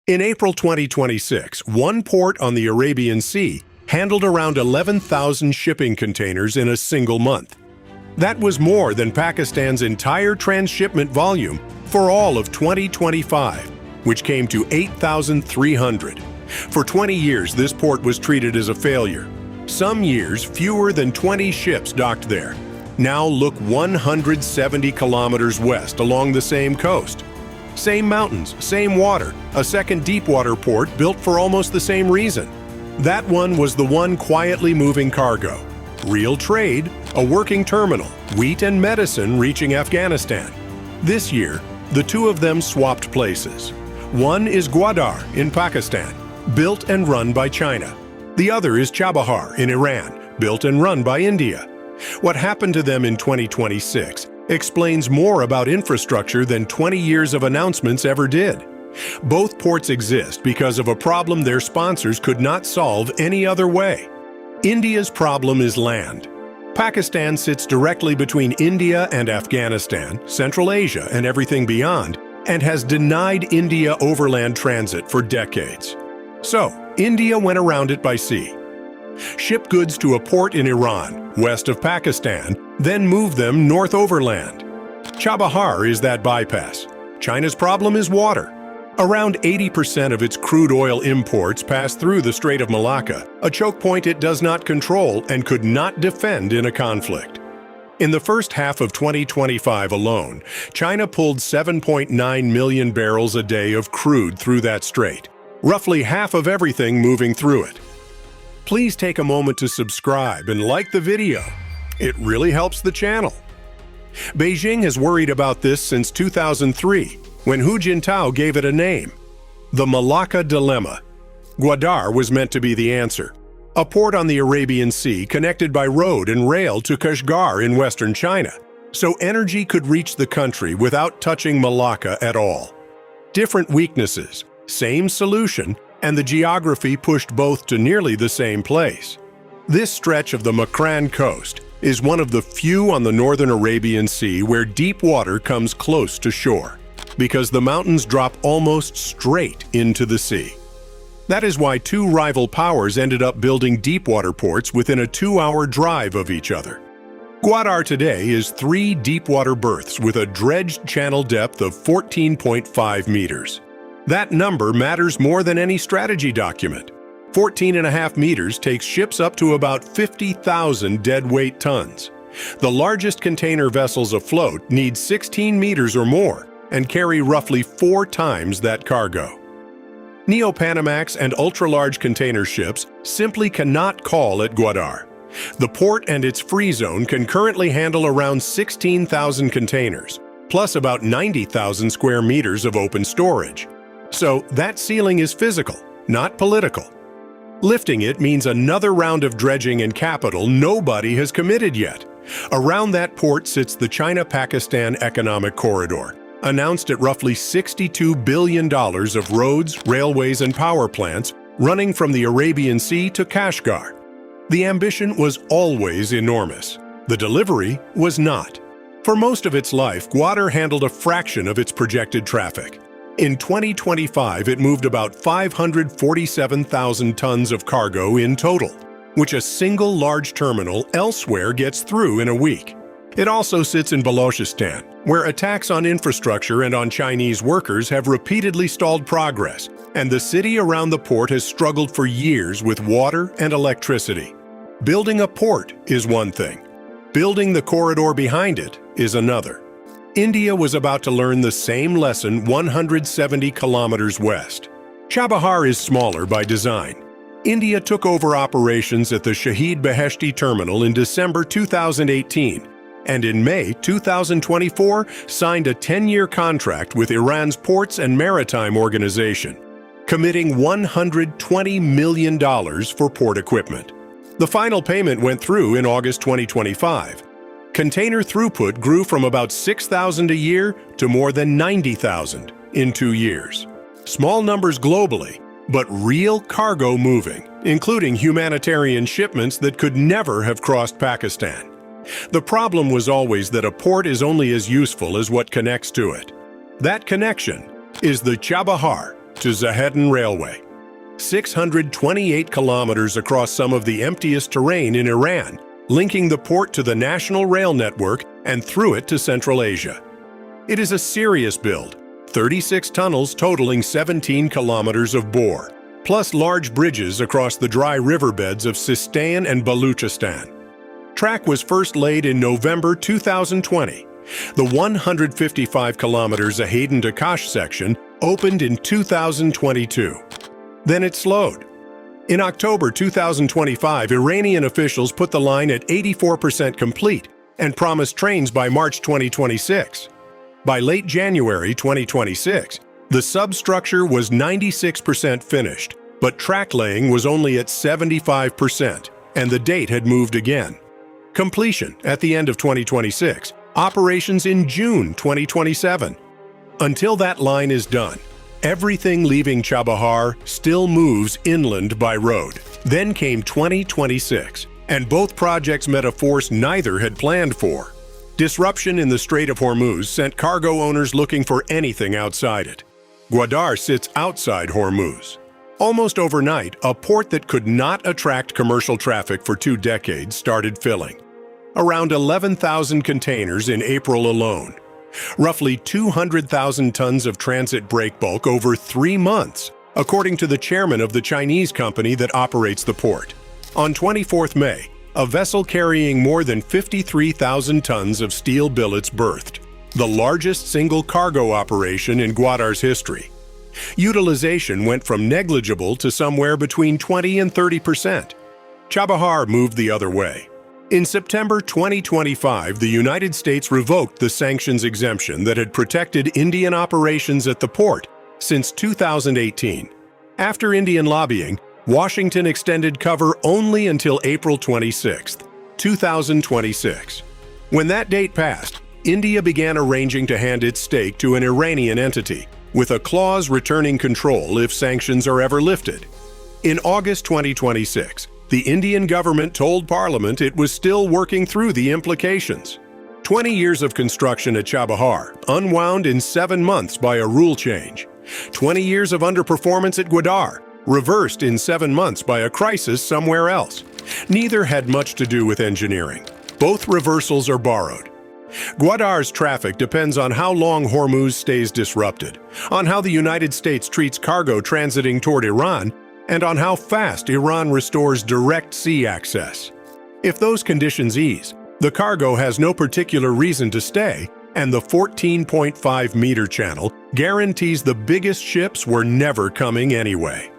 In April 2026, one port on the Arabian Sea handled around 11,000 shipping containers in a single month. That was more than Pakistan's entire transshipment volume for all of 2025, which came to 8,300. For 20 years, this port was treated as a failure. Some years, fewer than 20 ships docked there. Now look 170 kilometers west along the same coast. Same mountains, same water, a second deepwater port built for almost the same reason. That one was the one quietly moving cargo. Real trade, a working terminal, wheat and medicine reaching Afghanistan. This year, the two of them swapped places. One is Gwadar in Pakistan, built and run by China. The other is Chabahar in Iran, built and run by India. What happened to them in 2026 explains more about infrastructure than 20 years of announcements ever did. Both ports exist because of a problem their sponsors could not solve any other way. India's problem is land. Pakistan sits directly between India and Afghanistan, Central Asia, and everything beyond, and has denied India overland transit for decades. So, India went around it by sea. Ship goods to a port in Iran, west of Pakistan, then move them north overland. Chabahar is that bypass. China's problem is water. Around 80% of its crude oil imports pass through the Strait of Malacca, a choke point it does not control and could not defend in a conflict. In the first half of 2025 alone, China pulled 7.9 million barrels a day of crude through that strait, roughly half of everything moving through it. Please take a moment to subscribe and like the video. It really helps the channel. Beijing has worried about this since 2003, when Hu Jintao gave it a name, the Malacca Dilemma. Gwadar was meant to be the answer, a port on the Arabian Sea connected by road and rail to Kashgar in western China, so energy could reach the country without touching Malacca at all. Different weaknesses, same solution, and the geography pushed both to nearly the same place. This stretch of the Makran coast is one of the few on the northern Arabian Sea where deep water comes close to shore, because the mountains drop almost straight into the sea. That is why two rival powers ended up building deepwater ports within a 2-hour drive of each other. Gwadar today is 3 deepwater berths with a dredged channel depth of 14.5 meters. That number matters more than any strategy document. 14.5 meters takes ships up to about 50,000 deadweight tons. The largest container vessels afloat need 16 meters or more and carry roughly 4 times that cargo. Neo-Panamax and ultra-large container ships simply cannot call at Gwadar. The port and its free zone can currently handle around 16,000 containers, plus about 90,000 square meters of open storage. So that ceiling is physical, not political. Lifting it means another round of dredging and capital nobody has committed yet. Around that port sits the China-Pakistan Economic Corridor, announced at roughly $62 billion of roads, railways, and power plants running from the Arabian Sea to Kashgar. The ambition was always enormous. The delivery was not. For most of its life, Gwadar handled a fraction of its projected traffic. In 2025, it moved about 547,000 tons of cargo in total, which a single large terminal elsewhere gets through in a week. It also sits in Balochistan, where attacks on infrastructure and on Chinese workers have repeatedly stalled progress, and the city around the port has struggled for years with water and electricity. Building a port is one thing. Building the corridor behind it is another. India was about to learn the same lesson 170 kilometers west. Chabahar is smaller by design. India took over operations at the Shahid Beheshti terminal in December 2018, and in May 2024 signed a 10-year contract with Iran's Ports and Maritime Organization, committing $120 million for port equipment. The final payment went through in August 2025. Container throughput grew from about 6,000 a year to more than 90,000 in 2 years. Small numbers globally, but real cargo moving, including humanitarian shipments that could never have crossed Pakistan. The problem was always that a port is only as useful as what connects to it. That connection is the Chabahar to Zahedan Railway. 628 kilometers across some of the emptiest terrain in Iran, linking the port to the national rail network and through it to Central Asia. It is a serious build, 36 tunnels totaling 17 kilometers of bore, plus large bridges across the dry riverbeds of Sistan and Baluchistan. Track was first laid in November 2020. The 155 kilometers Zahedan to Kash section opened in 2022. Then it slowed. In October 2025, Iranian officials put the line at 84% complete and promised trains by March 2026. By late January 2026, the substructure was 96% finished, but track laying was only at 75%, and the date had moved again. Completion at the end of 2026, operations in June 2027. Until that line is done, everything leaving Chabahar still moves inland by road. Then came 2026, and both projects met a force neither had planned for. Disruption in the Strait of Hormuz sent cargo owners looking for anything outside it. Gwadar sits outside Hormuz. Almost overnight, a port that could not attract commercial traffic for 2 decades started filling. Around 11,000 containers in April alone. Roughly 200,000 tons of transit break bulk over 3 months, according to the chairman of the Chinese company that operates the port. On 24th May, a vessel carrying more than 53,000 tons of steel billets berthed, the largest single cargo operation in Gwadar's history. Utilization went from negligible to somewhere between 20 and 30%. Chabahar moved the other way. In September 2025, the United States revoked the sanctions exemption that had protected Indian operations at the port since 2018. After Indian lobbying, Washington extended cover only until April 26, 2026. When that date passed, India began arranging to hand its stake to an Iranian entity, with a clause returning control if sanctions are ever lifted. In August 2026, the Indian government told Parliament it was still working through the implications. 20 years of construction at Chabahar, unwound in 7 months by a rule change. 20 years of underperformance at Gwadar, reversed in 7 months by a crisis somewhere else. Neither had much to do with engineering. Both reversals are borrowed. Gwadar's traffic depends on how long Hormuz stays disrupted, on how the United States treats cargo transiting toward Iran, and on how fast Iran restores direct sea access. If those conditions ease, the cargo has no particular reason to stay, and the 14.5-meter channel guarantees the biggest ships were never coming anyway.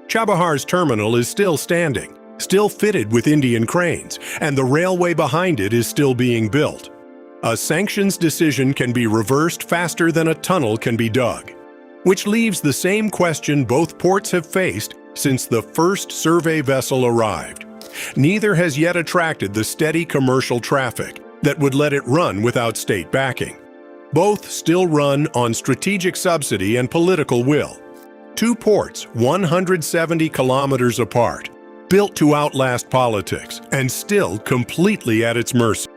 Chabahar's terminal is still standing, still fitted with Indian cranes, and the railway behind it is still being built. A sanctions decision can be reversed faster than a tunnel can be dug, which leaves the same question both ports have faced since the first survey vessel arrived. Neither has yet attracted the steady commercial traffic that would let it run without state backing. Both still run on strategic subsidy and political will. 2 ports 170 kilometers apart, built to outlast politics and still completely at its mercy.